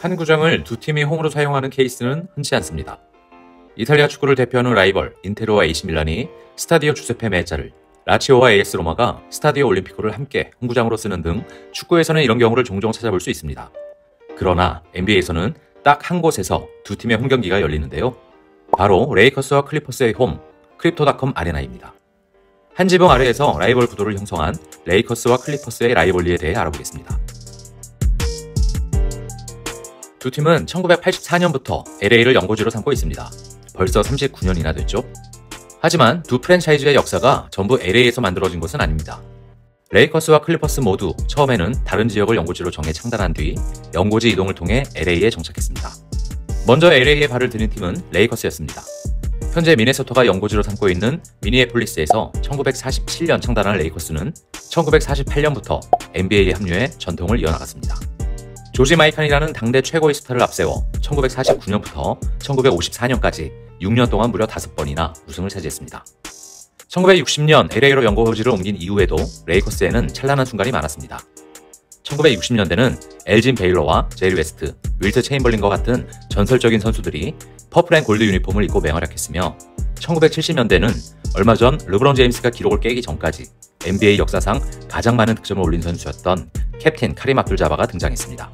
한 구장을 두 팀이 홈으로 사용하는 케이스는 흔치 않습니다. 이탈리아 축구를 대표하는 라이벌 인테르와 AC 밀란이 스타디오 주세페 메짜를, 라치오와 AS 로마가 스타디오 올림피코를 함께 홈구장으로 쓰는 등 축구에서는 이런 경우를 종종 찾아볼 수 있습니다. 그러나 NBA에서는 딱 한 곳에서 두 팀의 홈경기가 열리는데요. 바로 레이커스와 클리퍼스의 홈, 크립토닷컴 아레나입니다. 한 지붕 아래에서 라이벌 구도를 형성한 레이커스와 클리퍼스의 라이벌리에 대해 알아보겠습니다. 두 팀은 1984년부터 LA를 연고지로 삼고 있습니다. 벌써 39년이나 됐죠? 하지만 두 프랜차이즈의 역사가 전부 LA에서 만들어진 것은 아닙니다. 레이커스와 클리퍼스 모두 처음에는 다른 지역을 연고지로 정해 창단한 뒤 연고지 이동을 통해 LA에 정착했습니다. 먼저 LA에 발을 들인 팀은 레이커스였습니다. 현재 미네소타가 연고지로 삼고 있는 미니애폴리스에서 1947년 창단한 레이커스는 1948년부터 NBA에 합류해 전통을 이어나갔습니다. 조지 마이칸이라는 당대 최고의 스타를 앞세워 1949년부터 1954년까지 6년 동안 무려 5번이나 우승을 차지했습니다. 1960년 LA로 연고지를 옮긴 이후에도 레이커스에는 찬란한 순간이 많았습니다. 1960년대는 엘진 베일러와 제리 웨스트, 윌트 체인벌린과 같은 전설적인 선수들이 퍼플 앤 골드 유니폼을 입고 맹활약했으며 1970년대는 얼마 전 르브론 제임스가 기록을 깨기 전까지 NBA 역사상 가장 많은 득점을 올린 선수였던 캡틴 카림 압둘 자바가 등장했습니다.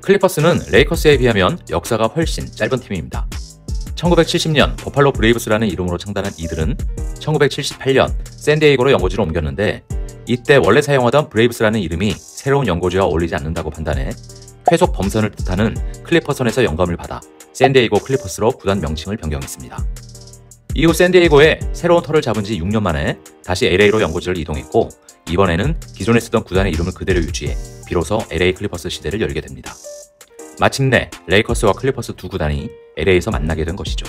클리퍼스는 레이커스에 비하면 역사가 훨씬 짧은 팀입니다. 1970년 버팔로 브레이브스라는 이름으로 창단한 이들은 1978년 샌디에이고로 연고지로 옮겼는데 이때 원래 사용하던 브레이브스라는 이름이 새로운 연고지와 어울리지 않는다고 판단해 쾌속 범선을 뜻하는 클리퍼선에서 영감을 받아 샌디에이고 클리퍼스로 구단 명칭을 변경했습니다. 이후 샌디에이고에 새로운 터를 잡은 지 6년 만에 다시 LA로 연고지를 이동했고 이번에는 기존에 쓰던 구단의 이름을 그대로 유지해 비로소 LA 클리퍼스 시대를 열게 됩니다. 마침내 레이커스와 클리퍼스 두 구단이 LA에서 만나게 된 것이죠.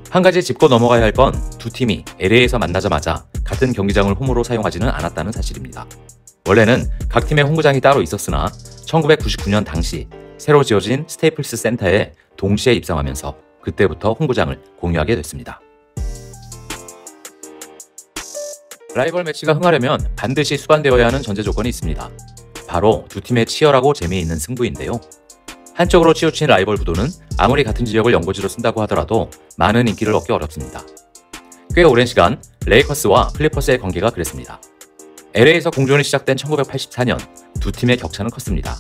한 가지 짚고 넘어가야 할 건 두 팀이 LA에서 만나자마자 같은 경기장을 홈으로 사용하지는 않았다는 사실입니다. 원래는 각 팀의 홈구장이 따로 있었으나 1999년 당시 새로 지어진 스테이플스 센터에 동시에 입성하면서 그때부터 홈구장을 공유하게 됐습니다. 라이벌 매치가 흥하려면 반드시 수반되어야 하는 전제 조건이 있습니다. 바로 두 팀의 치열하고 재미있는 승부인데요. 한쪽으로 치우친 라이벌 구도는 아무리 같은 지역을 연고지로 쓴다고 하더라도 많은 인기를 얻기 어렵습니다. 꽤 오랜 시간 레이커스와 클리퍼스의 관계가 그랬습니다. LA에서 공존이 시작된 1984년 두 팀의 격차는 컸습니다.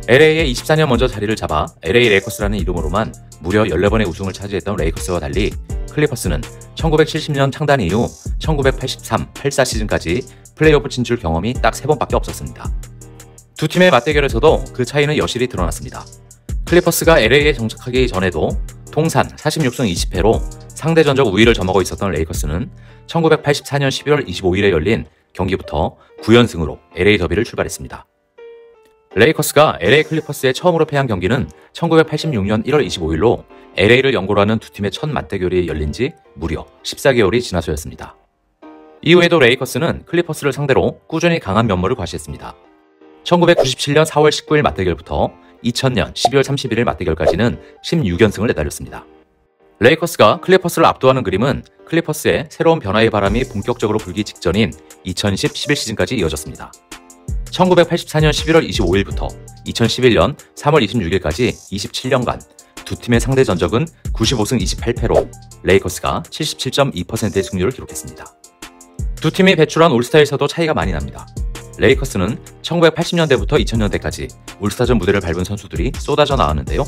LA에 24년 먼저 자리를 잡아 LA 레이커스라는 이름으로만 무려 14번의 우승을 차지했던 레이커스와 달리 클리퍼스는 1970년 창단 이후 1983-84 시즌까지 플레이오프 진출 경험이 딱 3번밖에 없었습니다. 두 팀의 맞대결에서도 그 차이는 여실히 드러났습니다. 클리퍼스가 LA에 정착하기 전에도 통산 46승 20패로 상대 전적 우위를 점하고 있었던 레이커스는 1984년 12월 25일에 열린 경기부터 9연승으로 LA 더비를 출발했습니다. 레이커스가 LA 클리퍼스에 처음으로 패한 경기는 1986년 1월 25일로 LA를 연고로 하는 두 팀의 첫 맞대결이 열린 지 무려 14개월이 지나서였습니다. 이후에도 레이커스는 클리퍼스를 상대로 꾸준히 강한 면모를 과시했습니다. 1997년 4월 19일 맞대결부터 2000년 12월 31일 맞대결까지는 16연승을 내달렸습니다. 레이커스가 클리퍼스를 압도하는 그림은 클리퍼스의 새로운 변화의 바람이 본격적으로 불기 직전인 2010-11 시즌까지 이어졌습니다. 1984년 11월 25일부터 2011년 3월 26일까지 27년간 두 팀의 상대 전적은 95승 28패로 레이커스가 77.2%의 승률을 기록했습니다. 두 팀이 배출한 올스타에서도 차이가 많이 납니다. 레이커스는 1980년대부터 2000년대까지 올스타전 무대를 밟은 선수들이 쏟아져 나왔는데요.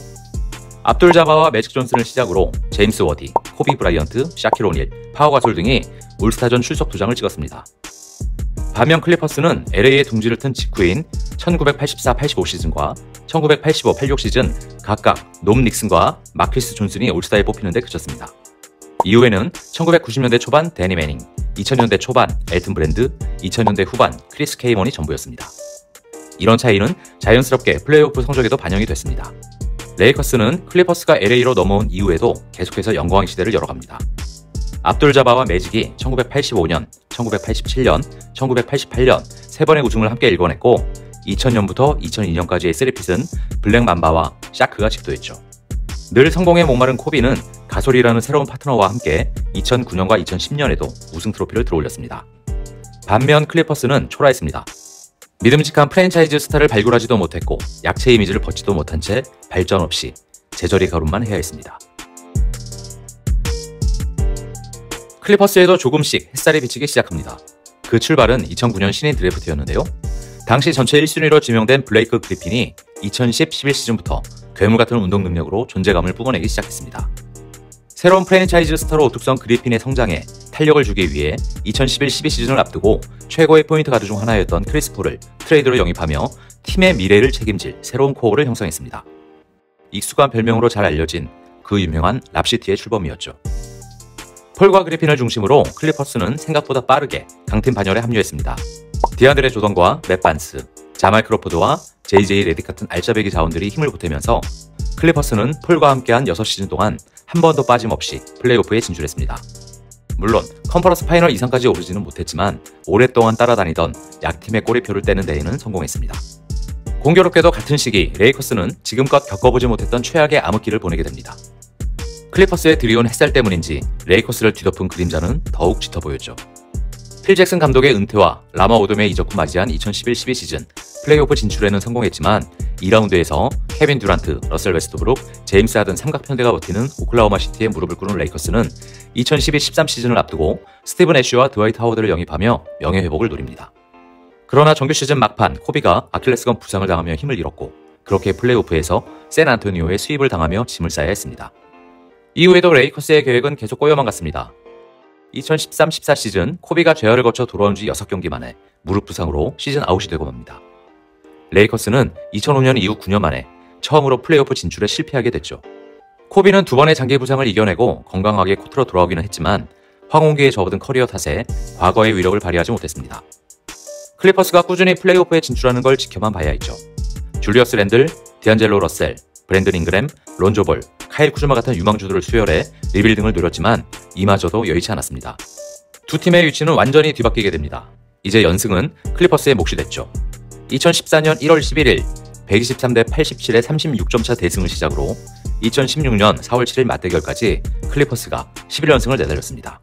압둘 자바와 매직 존슨을 시작으로 제임스 워디, 코비 브라이언트, 샤킬 오닐, 파워 가솔 등이 올스타전 출석 도장을 찍었습니다. 반면 클리퍼스는 LA의 둥지를 튼 직후인 1984-85 시즌과 1985-86 시즌 각각 놈 닉슨과 마키스 존슨이 올스타에 뽑히는 데 그쳤습니다. 이후에는 1990년대 초반 데니 매닝, 2000년대 초반 엘튼 브랜드, 2000년대 후반 크리스 케이먼이 전부였습니다. 이런 차이는 자연스럽게 플레이오프 성적에도 반영이 됐습니다. 레이커스는 클리퍼스가 LA로 넘어온 이후에도 계속해서 영광의 시대를 열어갑니다. 압둘 자바와 매직이 1985년, 1987년, 1988년 3번의 우승을 함께 일궈냈고 2000년부터 2002년까지의 3핏은 블랙 맘바와 샤크가 집도했죠. 늘 성공에 목마른 코비는 가솔이라는 새로운 파트너와 함께 2009년과 2010년에도 우승 트로피를 들어올렸습니다. 반면 클리퍼스는 초라했습니다. 믿음직한 프랜차이즈 스타를 발굴하지도 못했고 약체 이미지를 벗지도 못한 채 발전 없이 제자리 걸음만 해야 했습니다. 클리퍼스에도 조금씩 햇살이 비치기 시작합니다. 그 출발은 2009년 신인 드래프트였는데요. 당시 전체 1순위로 지명된 블레이크 그리핀이 2010-11 시즌부터 괴물같은 운동 능력으로 존재감을 뿜어내기 시작했습니다. 새로운 프랜차이즈 스타로 우뚝 선 그리핀의 성장에 탄력을 주기 위해 2011-12 시즌을 앞두고 최고의 포인트 가드 중 하나였던 크리스 폴을 트레이드로 영입하며 팀의 미래를 책임질 새로운 코어를 형성했습니다. 익숙한 별명으로 잘 알려진 그 유명한 랍시티의 출범이었죠. 폴과 그리핀을 중심으로 클리퍼스는 생각보다 빠르게 강팀 반열에 합류했습니다. 디안드레 조던과 맷 반스, 자말 크로포드와 JJ 레딕 같은 알짜배기 자원들이 힘을 보태면서 클리퍼스는 폴과 함께한 6시즌 동안 한 번도 빠짐없이 플레이오프에 진출했습니다. 물론 컨퍼런스 파이널 이상까지 오르지는 못했지만 오랫동안 따라다니던 약팀의 꼬리표를 떼는 데에는 성공했습니다. 공교롭게도 같은 시기 레이커스는 지금껏 겪어보지 못했던 최악의 암흑기를 보내게 됩니다. 클리퍼스의 드리운 햇살 때문인지 레이커스를 뒤덮은 그림자는 더욱 짙어 보였죠. 필 잭슨 감독의 은퇴와 라마 오돔의 이적 후 맞이한 2011-12 시즌 플레이오프 진출에는 성공했지만 2라운드에서 케빈 듀란트, 러셀 웨스트브룩, 제임스 하든 삼각편대가 버티는 오클라호마 시티에 무릎을 꿇은 레이커스는 2012-13 시즌을 앞두고 스티븐 애쉬와 드와이트 하워드를 영입하며 명예회복을 노립니다. 그러나 정규 시즌 막판 코비가 아킬레스건 부상을 당하며 힘을 잃었고 그렇게 플레이오프에서 샌안토니오에 수입을 당하며 짐을 싸야 했습니다. 이후에도 레이커스의 계획은 계속 꼬여만 갔습니다. 2013-14 시즌 코비가 재활을 거쳐 돌아온 지 6경기 만에 무릎 부상으로 시즌 아웃이 되고 맙니다. 레이커스는 2005년 이후 9년 만에 처음으로 플레이오프 진출에 실패하게 됐죠. 코비는 2번의 장기 부상을 이겨내고 건강하게 코트로 돌아오기는 했지만 황혼기에 접어든 커리어 탓에 과거의 위력을 발휘하지 못했습니다. 클리퍼스가 꾸준히 플레이오프에 진출하는 걸 지켜만 봐야 했죠. 줄리어스 랜들, 디안젤로 러셀, 브랜든 잉그램, 론조 볼, 카일 쿠즈마 같은 유망주들을 수혈해 리빌딩을 노렸지만 이마저도 여의치 않았습니다. 두 팀의 위치는 완전히 뒤바뀌게 됩니다. 이제 연승은 클리퍼스의 몫이 됐죠. 2014년 1월 11일 123대 87의 36점 차 대승을 시작으로 2016년 4월 7일 맞대결까지 클리퍼스가 11연승을 내달렸습니다.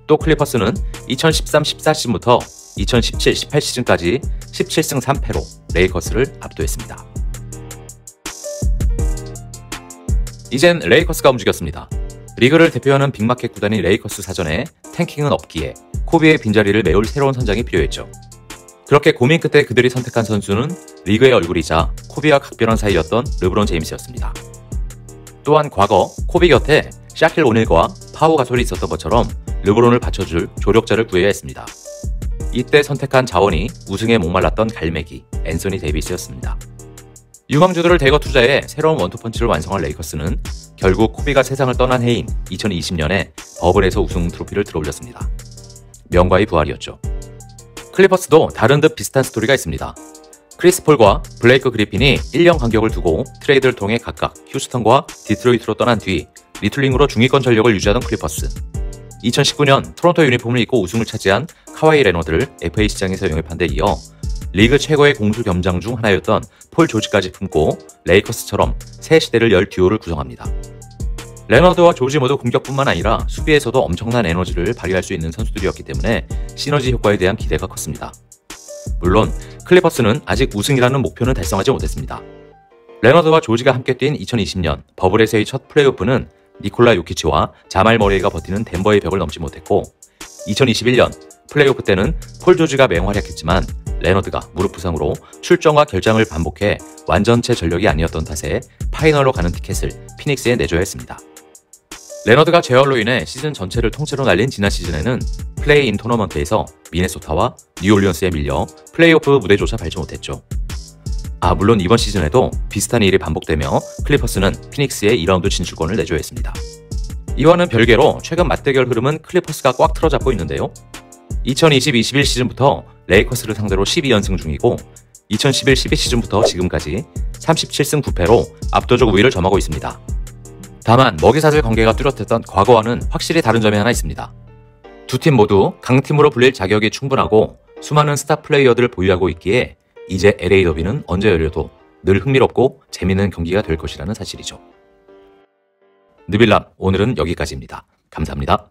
또 클리퍼스는 2013-14 시즌부터 2017-18 시즌까지 17승 3패로 레이커스를 압도했습니다. 이젠 레이커스가 움직였습니다. 리그를 대표하는 빅마켓 구단인 레이커스 사전에 탱킹은 없기에 코비의 빈자리를 메울 새로운 선장이 필요했죠. 그렇게 고민 끝에 그들이 선택한 선수는 리그의 얼굴이자 코비와 각별한 사이였던 르브론 제임스였습니다. 또한 과거 코비 곁에 샤킬 오닐과 파우 가솔이 있었던 것처럼 르브론을 받쳐줄 조력자를 구해야 했습니다. 이때 선택한 자원이 우승에 목말랐던 갈매기 앤서니 데이비스였습니다. 유망주들을 대거 투자해 새로운 원투펀치를 완성한 레이커스는 결국 코비가 세상을 떠난 해인 2020년에 버블에서 우승 트로피를 들어올렸습니다. 명과의 부활이었죠. 클리퍼스도 다른 듯 비슷한 스토리가 있습니다. 크리스 폴과 블레이크 그리핀이 1년 간격을 두고 트레이드를 통해 각각 휴스턴과 디트로이트로 떠난 뒤 리툴링으로 중위권 전력을 유지하던 클리퍼스. 2019년 토론토 유니폼을 입고 우승을 차지한 카와이 레너드를 FA 시장에서 영입한 데 이어 리그 최고의 공수 겸장 중 하나였던 폴 조지까지 품고 레이커스처럼 새 시대를 열 듀오를 구성합니다. 레너드와 조지 모두 공격뿐만 아니라 수비에서도 엄청난 에너지를 발휘할 수 있는 선수들이었기 때문에 시너지 효과에 대한 기대가 컸습니다. 물론 클리퍼스는 아직 우승이라는 목표는 달성하지 못했습니다. 레너드와 조지가 함께 뛴 2020년 버블에서의 첫 플레이오프는 니콜라 요키치와 자말 머레이가 버티는 덴버의 벽을 넘지 못했고 2021년 플레이오프 때는 폴 조지가 맹활약했지만 레너드가 무릎 부상으로 출전과 결장을 반복해 완전체 전력이 아니었던 탓에 파이널로 가는 티켓을 피닉스에 내줘야 했습니다. 레너드가 재활로 인해 시즌 전체를 통째로 날린 지난 시즌에는 플레이-인 토너먼트에서 미네소타와 뉴올리언스에 밀려 플레이오프 무대조차 밟지 못했죠. 물론 이번 시즌에도 비슷한 일이 반복되며 클리퍼스는 피닉스에 2라운드 진출권을 내줘야 했습니다. 이와는 별개로 최근 맞대결 흐름은 클리퍼스가 꽉 틀어잡고 있는데요. 2020-21 시즌부터 레이커스를 상대로 12연승 중이고 2011-12 시즌부터 지금까지 37승 9패로 압도적 우위를 점하고 있습니다. 다만 먹이사슬 관계가 뚜렷했던 과거와는 확실히 다른 점이 하나 있습니다. 두 팀 모두 강팀으로 불릴 자격이 충분하고 수많은 스타 플레이어들을 보유하고 있기에 이제 LA 더비는 언제 열려도 늘 흥미롭고 재미있는 경기가 될 것이라는 사실이죠. 느빌람 오늘은 여기까지입니다. 감사합니다.